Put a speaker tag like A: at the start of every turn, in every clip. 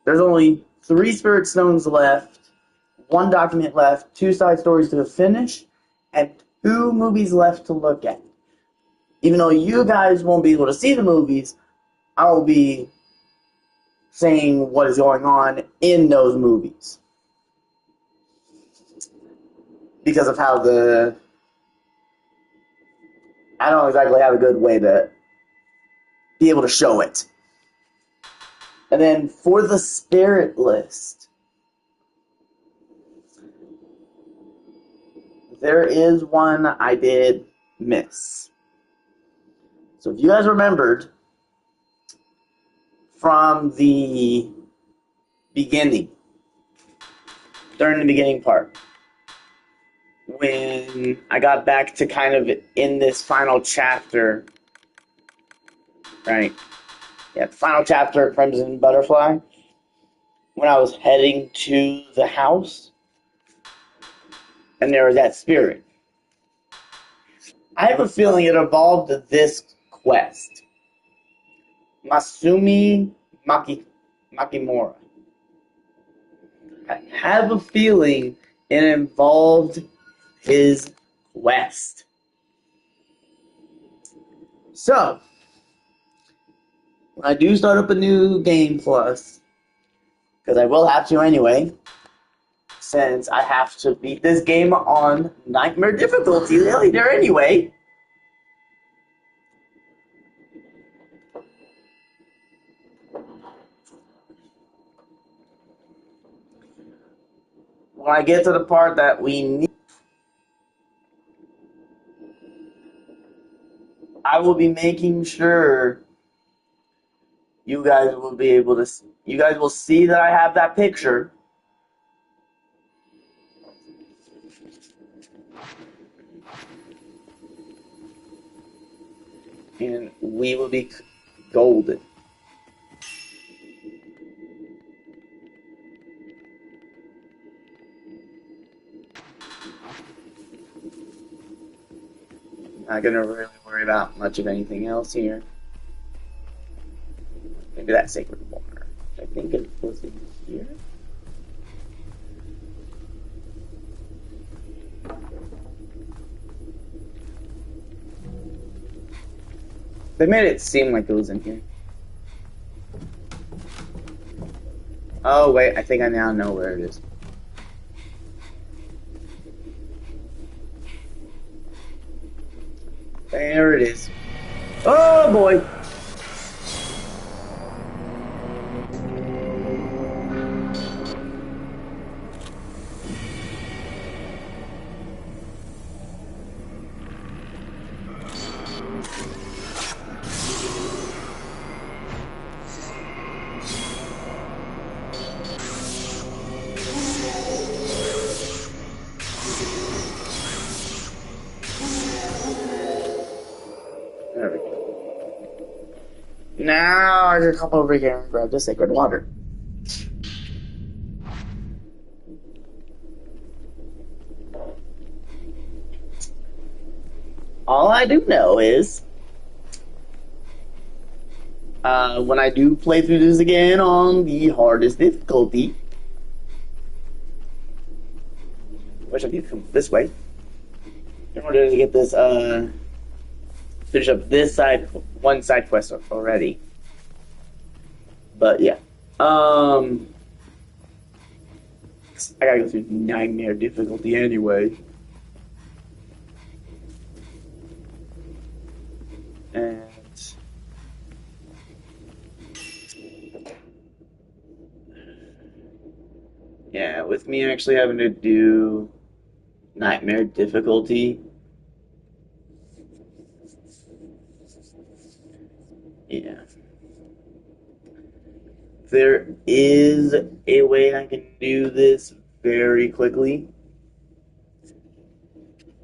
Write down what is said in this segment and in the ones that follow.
A: There's only 3 spirit stones left, 1 document left, 2 side stories to finish, and 2 movies left to look at. Even though you guys won't be able to see the movies, I will be saying what is going on in those movies. Because of how I don't exactly have a good way to be able to show it. And then for the spirit list, there is one I did miss. So if you guys remembered from the beginning, during the beginning part, when I got back to kind of in this final chapter, right? Yeah, the final chapter of Crimson Butterfly, when I was heading to the house, and there was that spirit. I have a feeling it evolved to this quest. Masumi Makimura. I have a feeling it involved his quest. So, when I do start up a new game plus, because I will have to anyway, since I have to beat this game on Nightmare difficulty later anyway. When I get to the part that we need, I will be making sure you guys will be able to, you guys will see that I have that picture. And we will be golden. Not gonna really worry about much of anything else here. Maybe that sacred water. I think it was in here. They made it seem like it was in here. Oh wait, I think I now know where it is. There it is. Oh boy! There we go. Now I can come over here and grab the sacred water. All I do know is, when I do play through this again on the hardest difficulty, which I need to come this way, in order to get this, finish up this one side quest already. But yeah, I gotta go through nightmare difficulty anyway. And yeah, with me actually having to do nightmare difficulty, yeah. There is a way I can do this very quickly.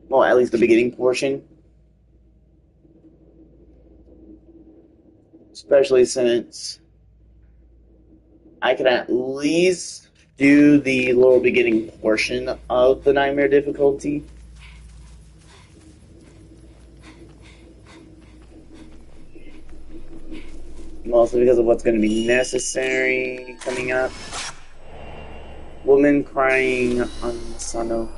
A: Well, at least the beginning portion. Especially since I can at least do the little beginning portion of the nightmare difficulty. Mostly because of what's going to be necessary coming up. Woman crying on Sano.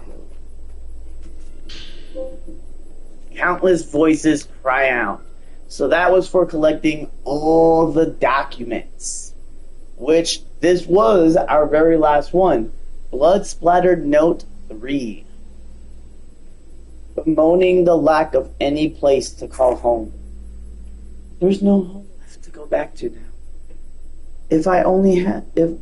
A: Countless voices cry out. So that was for collecting all the documents. Which this was our very last one. Blood Splattered Note 3. Bemoaning the lack of any place to call home. There's no home left to go back to now. If I only hadn't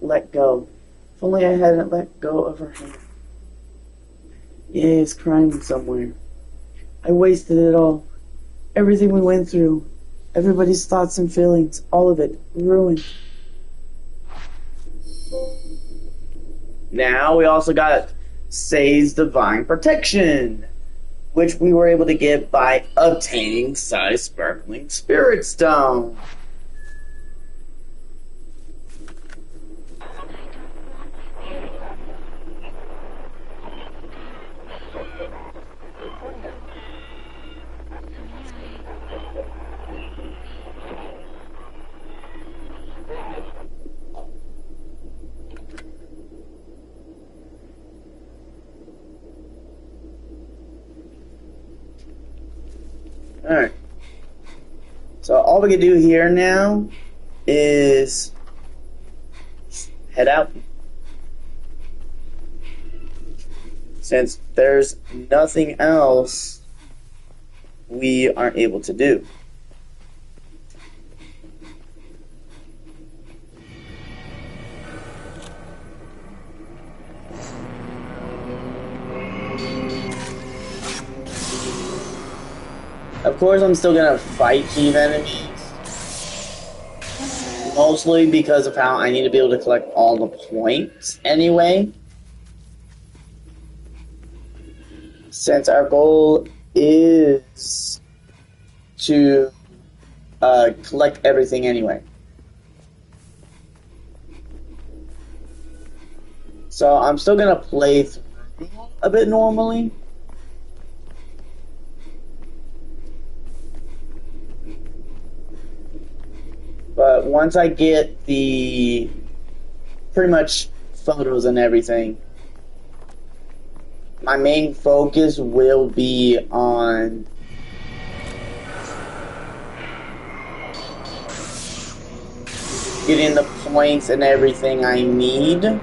A: let go. If only I hadn't let go of her hand. Yeah, it's crying somewhere. I wasted it all. Everything we went through. Everybody's thoughts and feelings. All of it. Ruined. Now we also got Say's Divine Protection, which we were able to get by obtaining Say's Sparkling Spirit Stone. Alright. So all we can do here now is head out. Since there's nothing else we aren't able to do. Of course, I'm still gonna fight these enemies. Mostly because of how I need to be able to collect all the points anyway. Since our goal is to collect everything anyway. So I'm still gonna play through a bit normally. But once I get the pretty much photos and everything, my main focus will be on getting the points and everything I need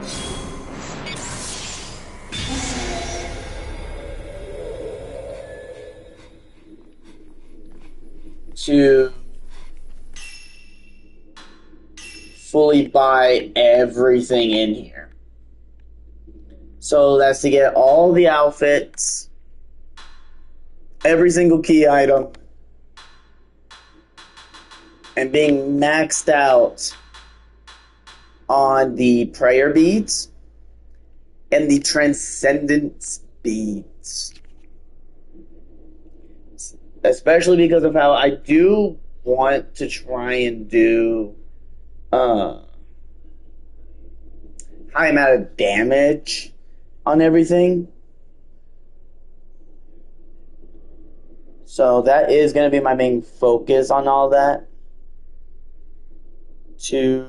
A: to fully buy everything in here. So that's to get all the outfits, every single key item, and being maxed out on the prayer beads and the transcendence beads. Especially because of how I do want to try and do high amount of damage on everything. So that is going to be my main focus on all that. To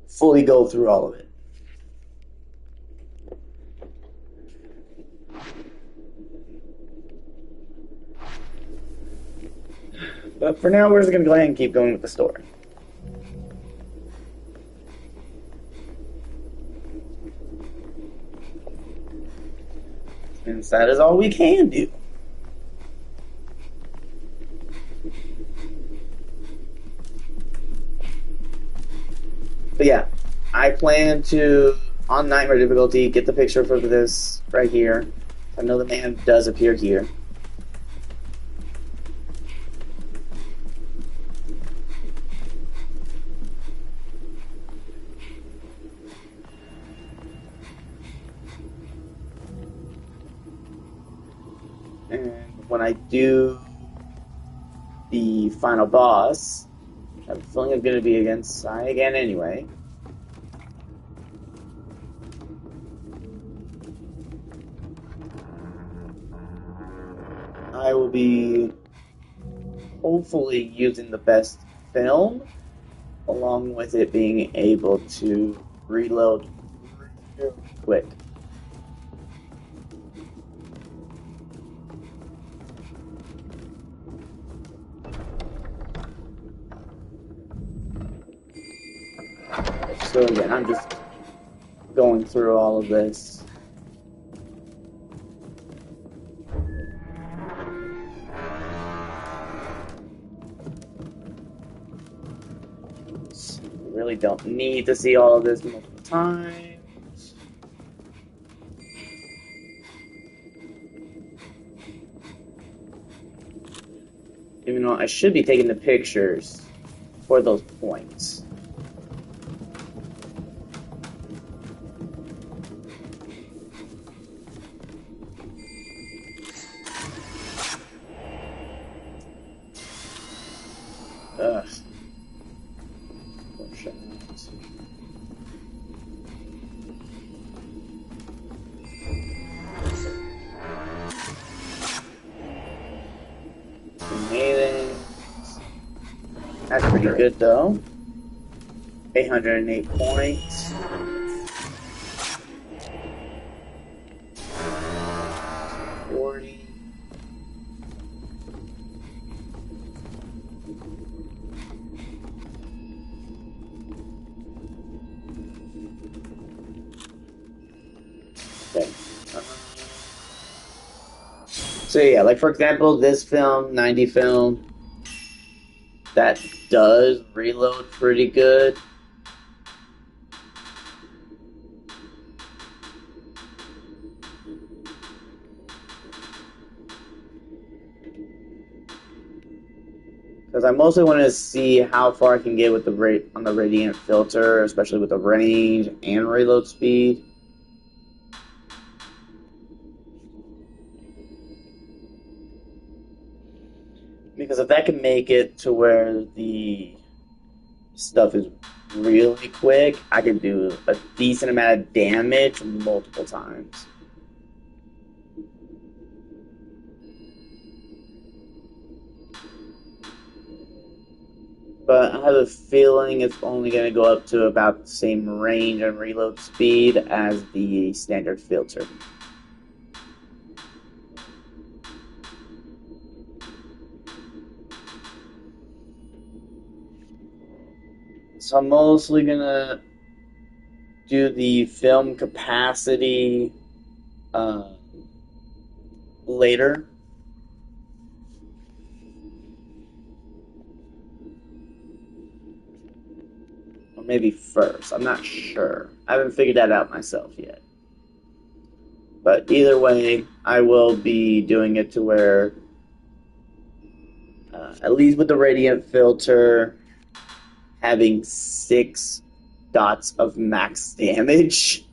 A: fully go through all of it. But for now, we're just going to go ahead and keep going with the story. Since that is all we can do. But yeah, I plan to, on Nightmare difficulty, get the picture for this right here. I know the man does appear here. And when I do the final boss, I have a feeling it's going to be against Sai again anyway. I will be hopefully using the best film, along with it being able to reload real quick. So again, I'm just going through all of this. Really don't need to see all of this multiple times. Even though I should be taking the pictures for those points. Ugh. That's pretty good though. 808 points. Okay. So yeah, like for example, this film, 90 film, that does reload pretty good. Because I mostly want to see how far I can get with the rate on the radiant filter, especially with the range and reload speed. Because if that can make it to where the stuff is really quick, I can do a decent amount of damage multiple times. But I have a feeling it's only going to go up to about the same range and reload speed as the standard filter. So I'm mostly going to do the film capacity later. Or maybe first. I'm not sure. I haven't figured that out myself yet. But either way, I will be doing it to where, at least with the radiant filter, having 6 dots of max damage.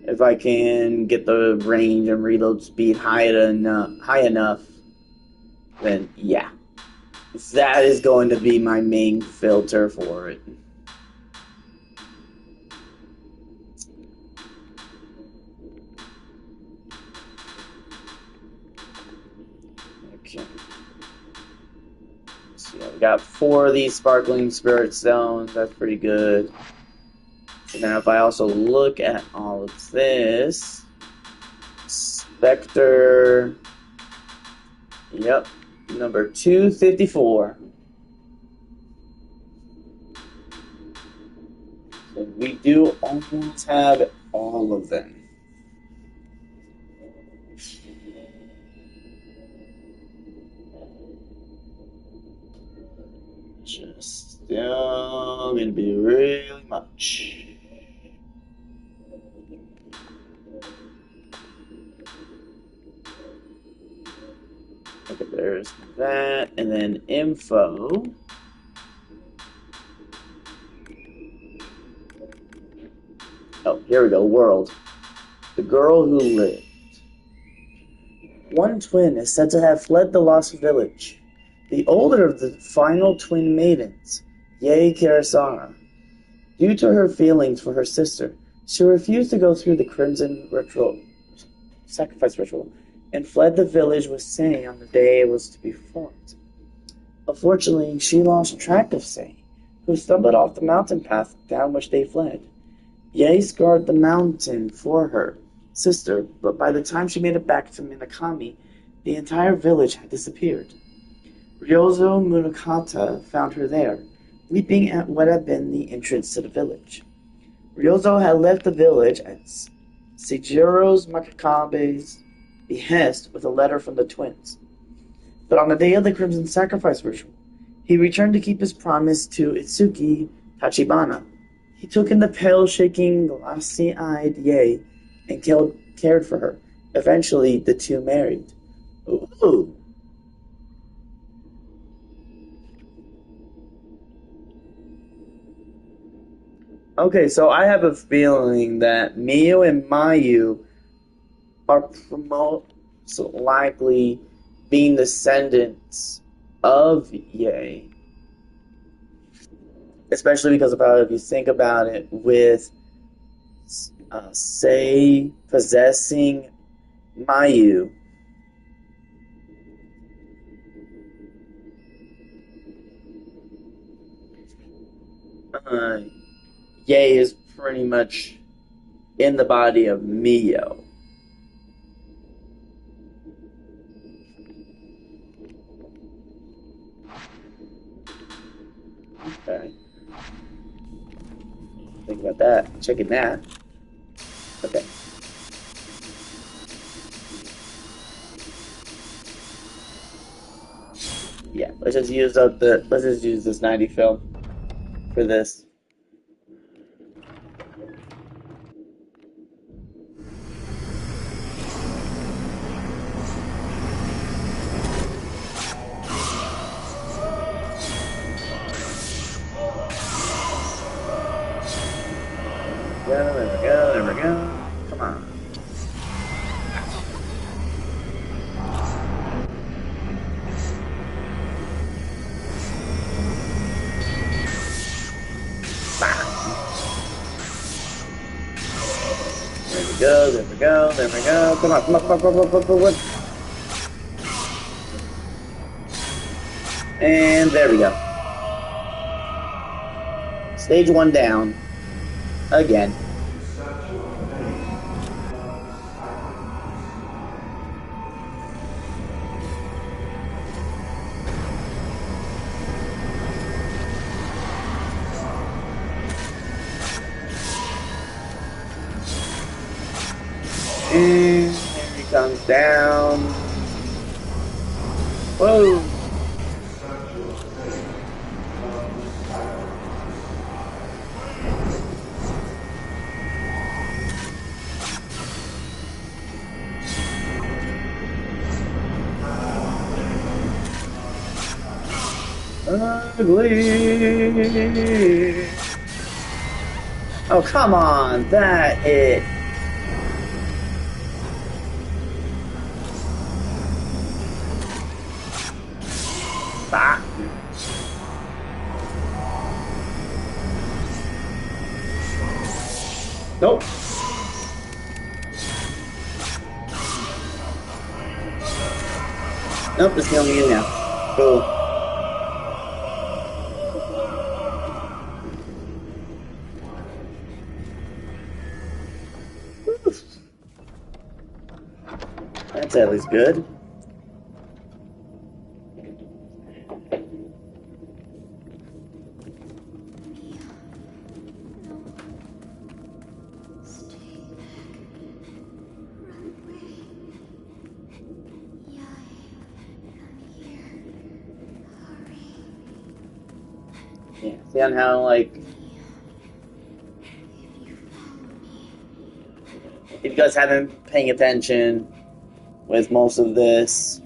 A: If I can get the range and reload speed high enough, then yeah. That is going to be my main filter for it. Okay. So yeah, we got 4 of these sparkling spirit stones. That's pretty good. And then if I also look at all of this, Spectre, yep, number 254. So we do almost have all of them. Just still gonna be really much. Okay, there's that, and then info. Oh, here we go, world. The girl who lived. One twin is said to have fled the lost village. The older of the final twin maidens, Ye Karasara. Due to her feelings for her sister, She refused to go through the Crimson ritual, sacrifice ritual, and fled the village with Say on the day it was to be performed. Unfortunately, she lost track of Say, who stumbled off the mountain path down which they fled. Ye scarred the mountain for her sister, but by the time she made it back to Minakami, the entire village had disappeared. Ryozo Munakata found her there, weeping at what had been the entrance to the village. Ryozo had left the village at Seijiro's Makabe's behest with a letter from the twins. But on the day of the Crimson Sacrifice ritual, he returned to keep his promise to Itsuki Tachibana. He took in the pale, shaking, glassy-eyed Yae and cared for her. Eventually, the two married. Ooh. Okay, so I have a feeling that Miyu and Mayu are most likely being descendants of Yae. Especially because if you think about it, with Sei possessing Mayu, uh, Yae is pretty much in the body of Mio. Okay. Think about that. Checking that. Okay. Yeah, let's just use this 90 film for this. There we go. Come on. There we go. Come on. And there we go. Stage 1 down. Again. And he comes down. Whoa! Ugly. Oh, come on. That it. Ah. Nope. Nope, it's killing me now. Cool. That's at least good. Yeah, see on how, like, if you guys haven't been paying attention with most of this,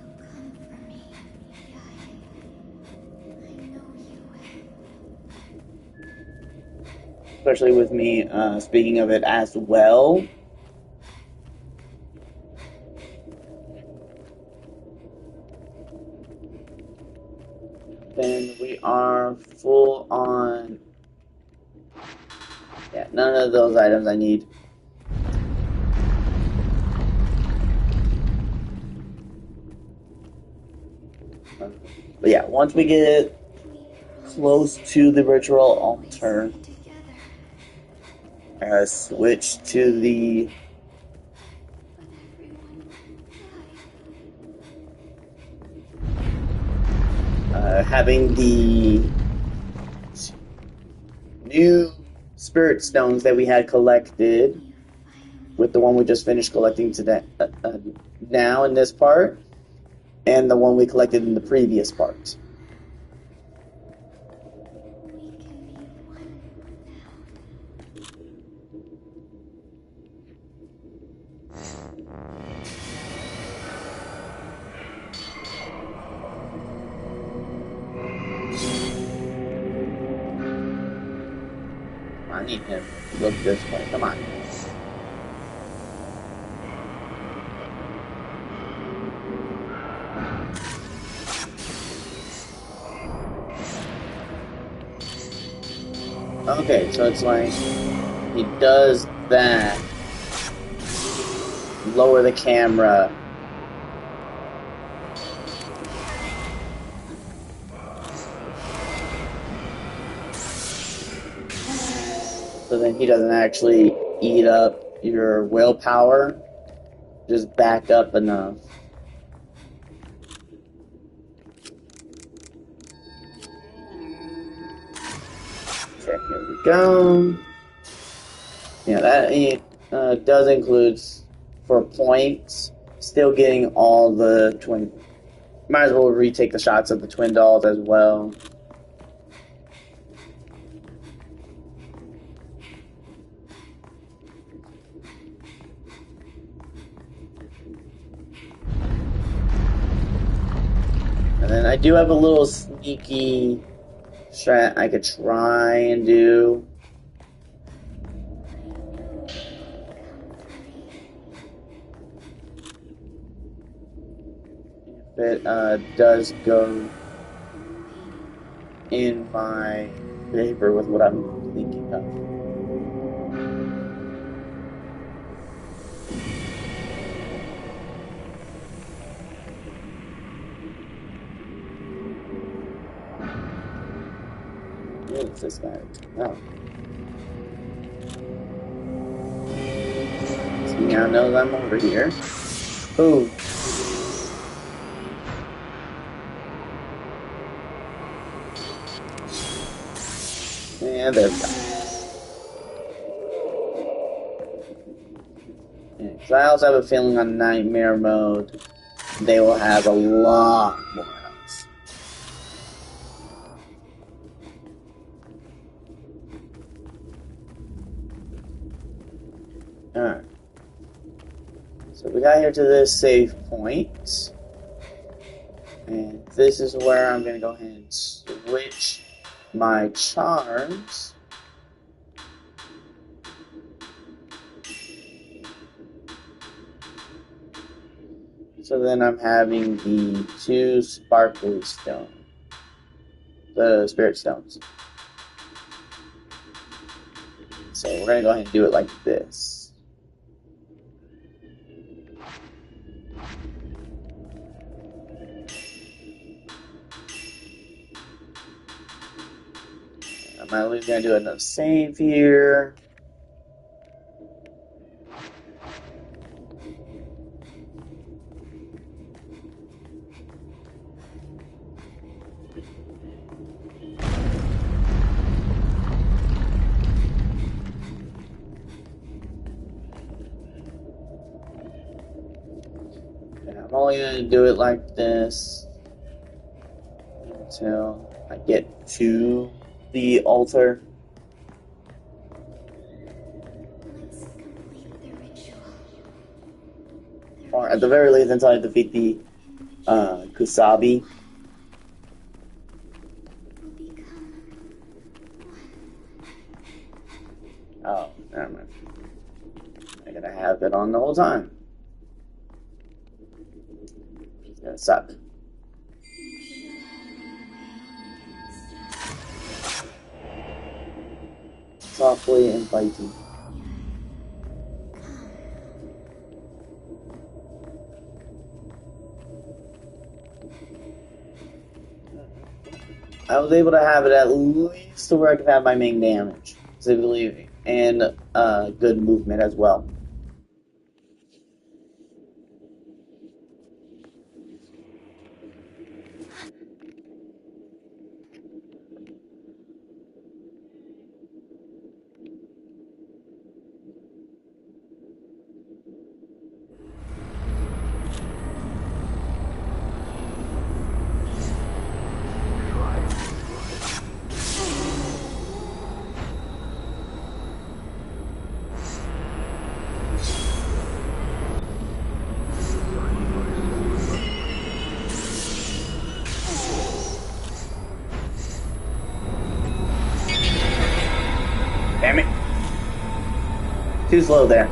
A: especially with me speaking of it as well, then we are full on. Yeah, none of those items I need. But yeah, once we get close to the virtual altar, I gotta switch to the having the new spirit stones that we had collected with the one we just finished collecting today now in this part, and the one we collected in the previous part. I need him to look this way. Come on. Okay, so it's like he does that. Lower the camera. So then he doesn't actually eat up your willpower. Just back up enough. Okay, here we go. Yeah, that does include, for points, still getting all the twin. Might as well retake the shots of the twin dolls as well. And then I do have a little sneaky strat I could try and do. If it does go in my favor with what I'm thinking of. What's this guy? Oh. So now knows I'm over here. Ooh. And there we go. Yeah, so I also have a feeling on Nightmare mode, they will have a lot more health. Alright. So we got here to this save point. And this is where I'm going to go ahead and switch my charms. So then I'm having the two sparkly stones. The spirit stones. So we're going to go ahead and do it like this. I'm at least going to do another save here. I'm only going to do it like this until I get to the altar. Or at the very least until I defeat the Kusabi. Oh, never mind. I gotta have it on the whole time. It's gonna suck. Softly and biting. I was able to have it at least to where I could have my main damage, specifically, and good movement as well. Damn it. Too slow there.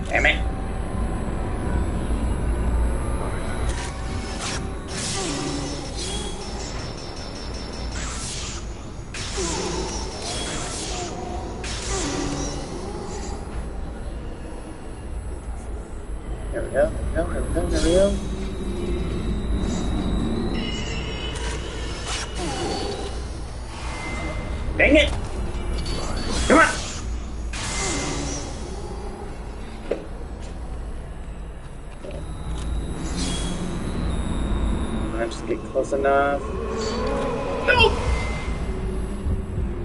A: Damn it. There we go, there we go, there we go, there we go. Dang it! Come on! I just get close enough. No!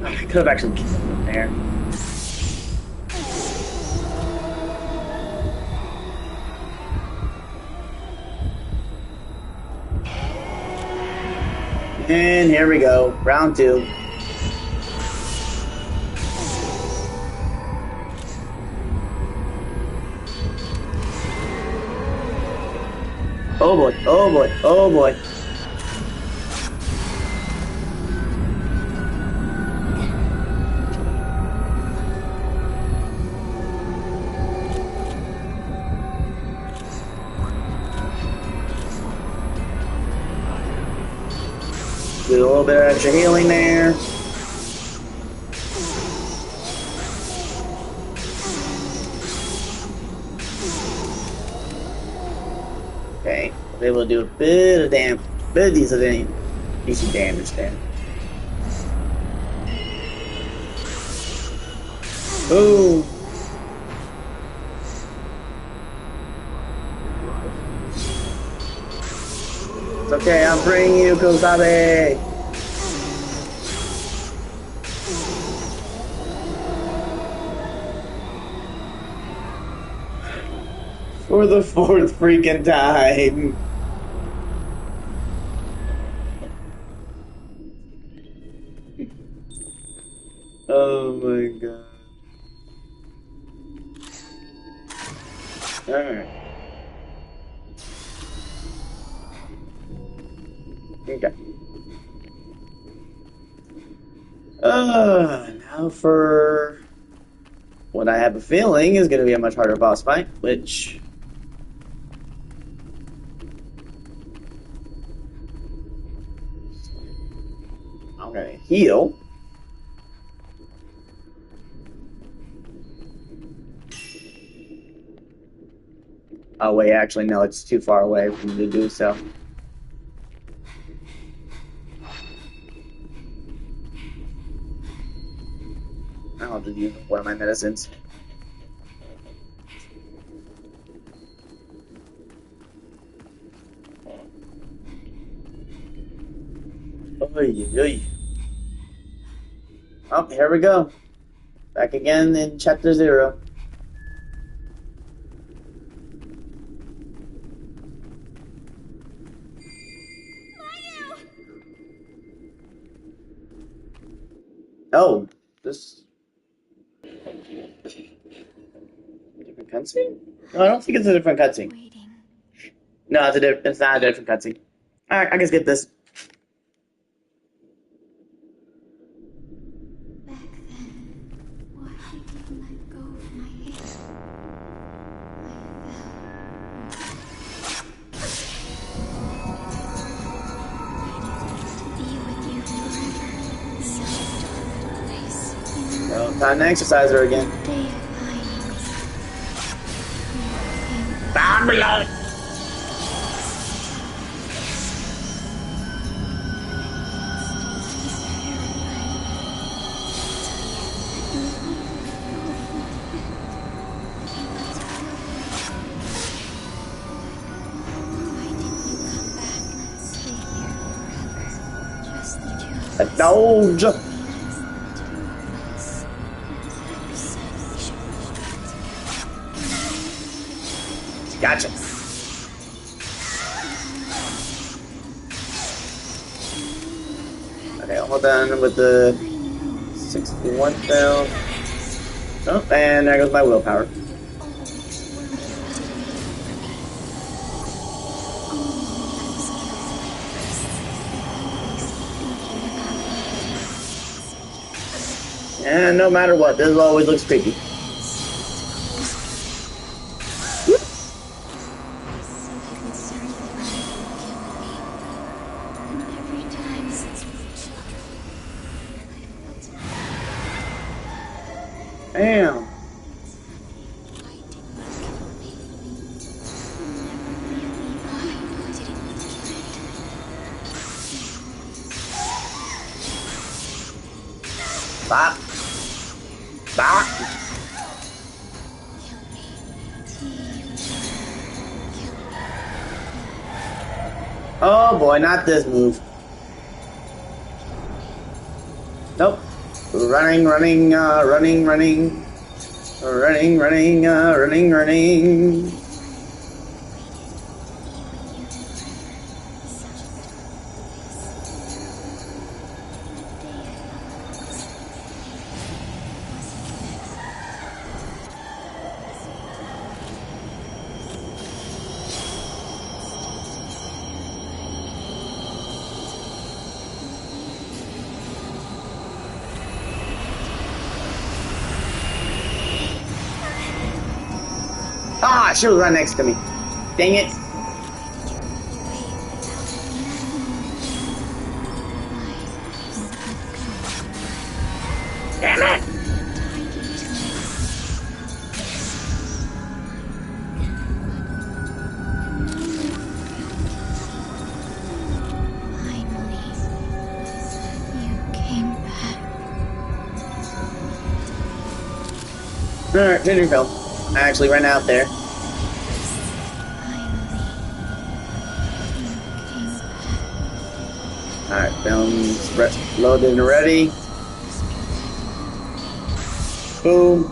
A: I could have actually killed him there. And here we go, round 2. Oh boy, oh boy, oh boy. Do a little bit of extra healing there. Okay, I was able to do a bit of damage, decent damage there. Boom. It's okay, I'm bringing you, Kosabe. For the 4th freaking time. Oh my god. Alright. Okay. Now for what I have a feeling is going to be a much harder boss fight, which... I'm going to heal. Oh wait, actually no, it's too far away for me to do so. I'll just use one of my medicines. Oy, oy. Oh, here we go. Back again in chapter 0. Oh, this different cutscene? No, I don't think it's a different cutscene. No, it's not a different cutscene. Alright, I can skip this. Time to exercise her again. Down below. No, just gotcha. Okay, hold on with the 61 down. Oh, and there goes my willpower. And no matter what, this always looks creepy. Damn. Stop. Stop. Oh boy, not this move. Nope. Running. Running. Ah, she was right next to me. Dang it. Damn it. Alright, Ginger fell. I actually ran out there. Alright, film's loaded and ready. Boom.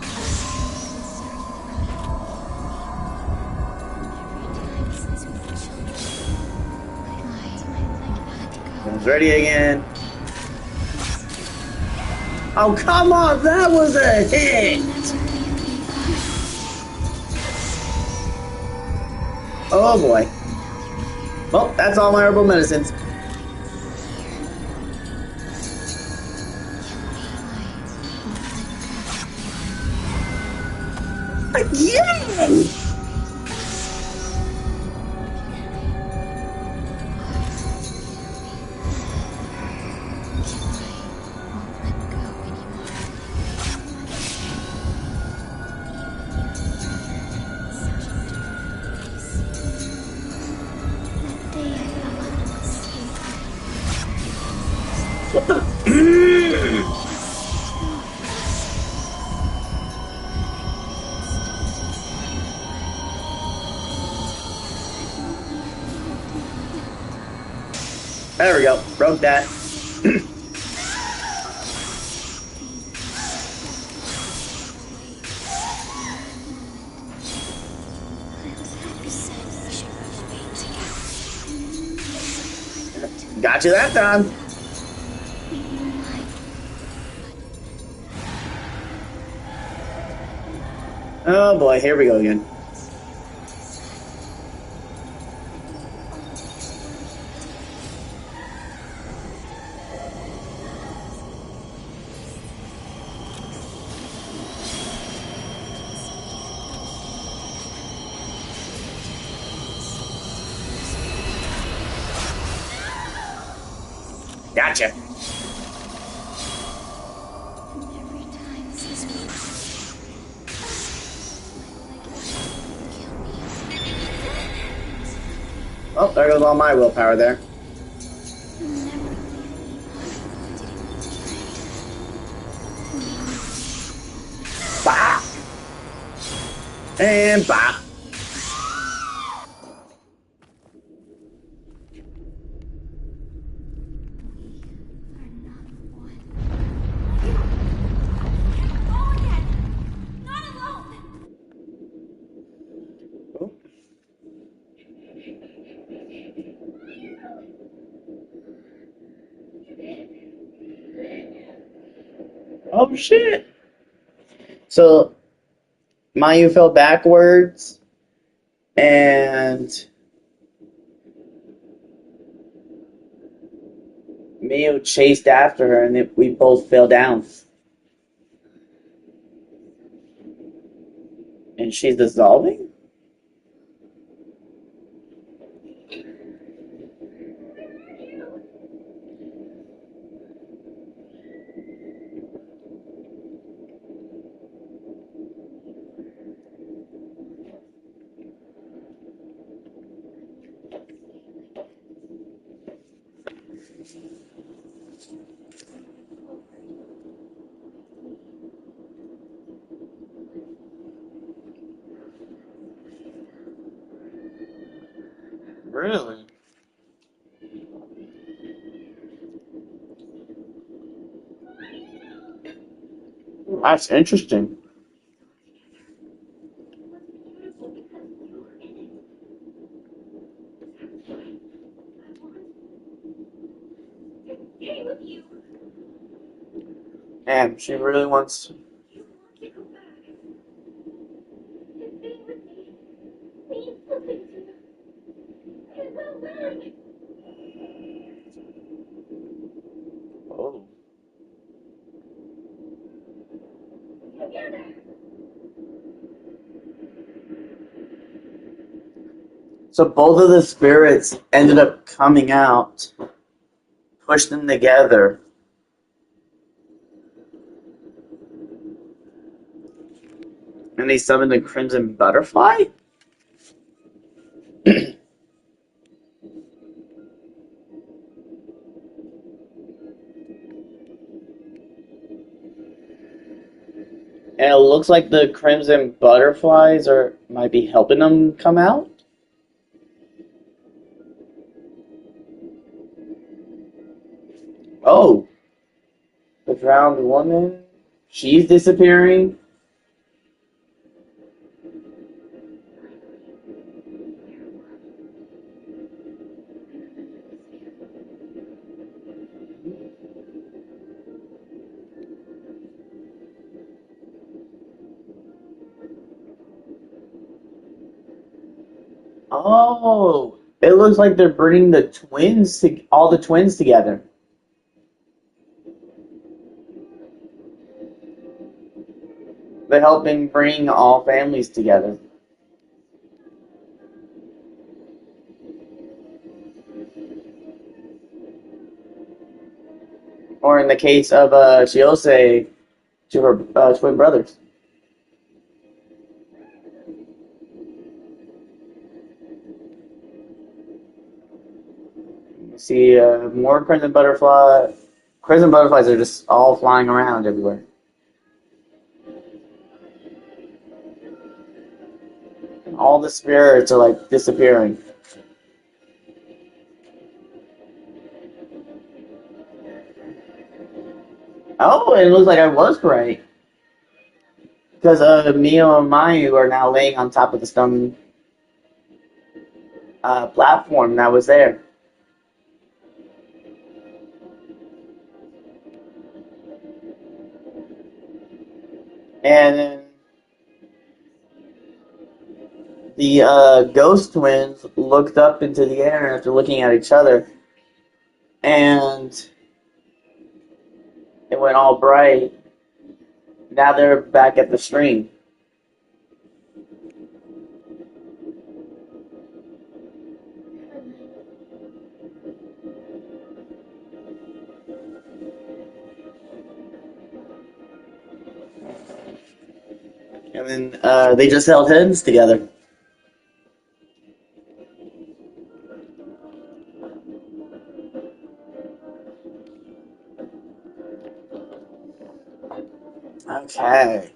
A: Film's ready again. Oh, come on, that was a hit! Oh boy. Well, that's all my herbal medicines. Again! What the? There we go. Broke that. Got you that time. Oh boy, here we go again. Gotcha. Oh, there goes all my willpower there. Bah! And bah! Oh. Oh shit! So Mayu fell backwards, and Mio chased after her, and we both fell down. And she's dissolving? Really? That's interesting. Damn, she really wants. Oh. So both of the spirits ended up coming out, pushed them together, and they summoned the Crimson Butterfly? And it looks like the Crimson Butterflies might be helping them come out. Oh, the drowned woman. She's disappearing. Oh, it looks like they're bringing all the twins together. They're helping bring all families together. Or in the case of Chiose, to her twin brothers. You see more crimson butterfly. Crimson butterflies are just all flying around everywhere. And all the spirits are like disappearing. Oh, it looks like I was right. Because Mio and Mayu are now laying on top of the stone platform that was there. And then the ghost twins looked up into the air after looking at each other, and it went all bright. Now they're back at the stream. And then they just held hands together. Okay.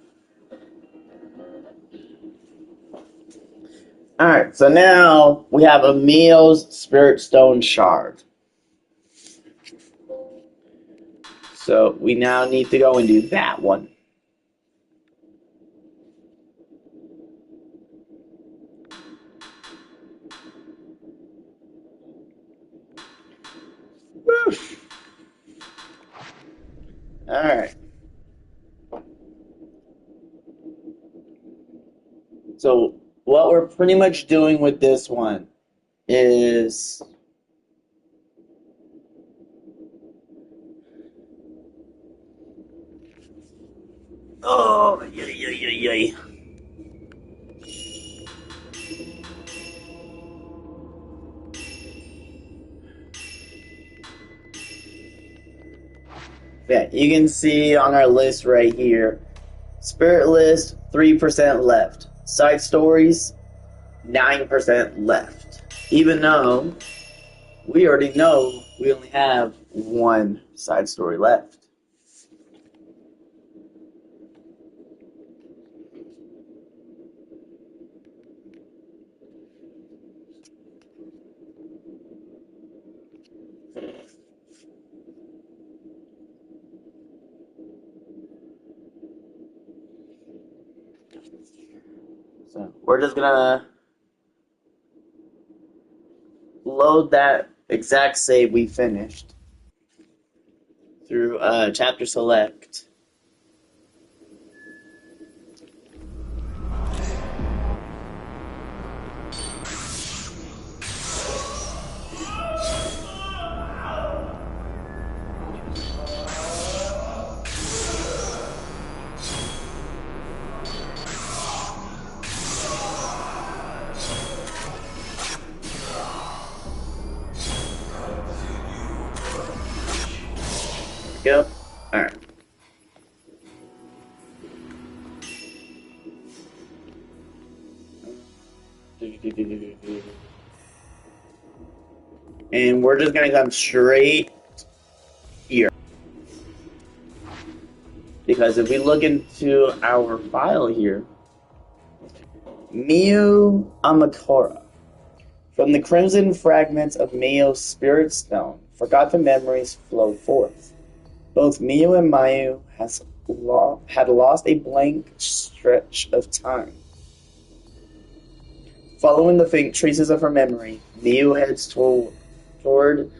A: Alright, so now we have Emil's Spirit Stone Shard. So we now need to go and do that one. Alright. So what we're pretty much doing with this one is oh yay yay yay yay. Yeah, you can see on our list right here. Spirit list 3% left. Side stories 9% left. Even though we already know we only have one side story left. So we're just gonna load that exact save we finished through chapter select. Go. Alright. And we're just gonna come straight here. Because if we look into our file here, Miyu Amakora. From the crimson fragments of Miyo's spirit stone, forgotten memories flow forth. Both Miyu and Mayu had lost a blank stretch of time. Following the faint traces of her memory, Miyu heads toward